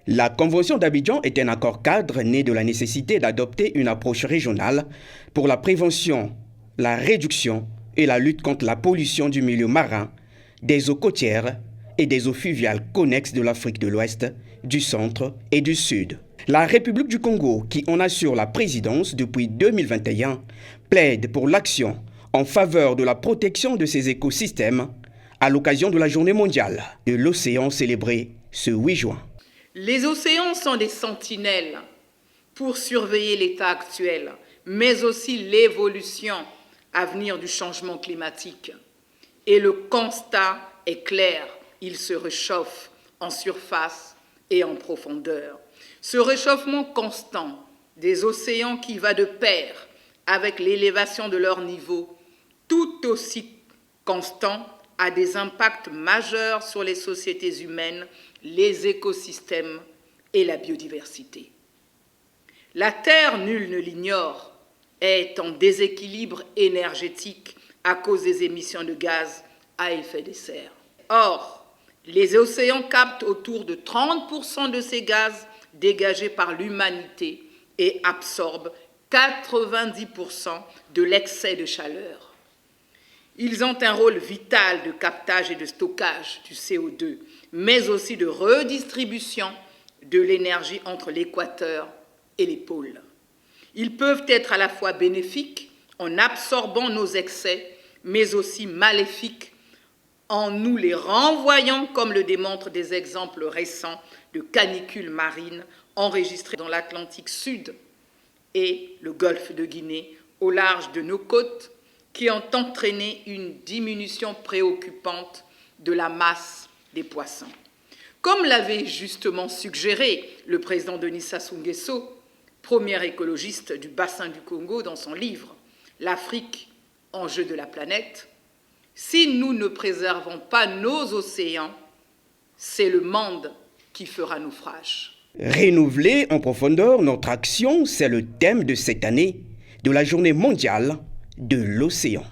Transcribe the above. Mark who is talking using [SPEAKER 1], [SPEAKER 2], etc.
[SPEAKER 1] La Convention d'Abidjan est un accord cadre né de la nécessité d'adopter une approche régionale pour la prévention, la réduction et la lutte contre la pollution du milieu marin, des eaux côtières et des eaux fluviales connexes de l'Afrique de l'Ouest, du Centre et du Sud. La République du Congo, qui en assure la présidence depuis 2021, plaide pour l'action en faveur de la protection de ces écosystèmes à l'occasion de la Journée mondiale de l'océan célébrée ce 8 juin.
[SPEAKER 2] Les océans sont des sentinelles pour surveiller l'état actuel, mais aussi l'évolution à venir du changement climatique. Et le constat est clair, il se réchauffe en surface et en profondeur. Ce réchauffement constant des océans qui va de pair avec l'élévation de leur niveau, tout aussi constant, a des impacts majeurs sur les sociétés humaines, les écosystèmes et la biodiversité. La Terre, nul ne l'ignore, est en déséquilibre énergétique à cause des émissions de gaz à effet de serre. Or, les océans captent autour de 30% de ces gaz dégagés par l'humanité et absorbent 90% de l'excès de chaleur. Ils ont un rôle vital de captage et de stockage du CO2, mais aussi de redistribution de l'énergie entre l'équateur et les pôles. Ils peuvent être à la fois bénéfiques en absorbant nos excès, mais aussi maléfiques en nous les renvoyant, comme le démontrent des exemples récents de canicules marines enregistrées dans l'Atlantique Sud et le golfe de Guinée, au large de nos côtes, qui ont entraîné une diminution préoccupante de la masse des poissons. Comme l'avait justement suggéré le président Denis Sassou Nguesso, premier écologiste du bassin du Congo dans son livre « L'Afrique, enjeu de la planète », si nous ne préservons pas nos océans, c'est le monde qui fera naufrage.
[SPEAKER 1] Renouveler en profondeur notre action, c'est le thème de cette année de la Journée mondiale de l'océan.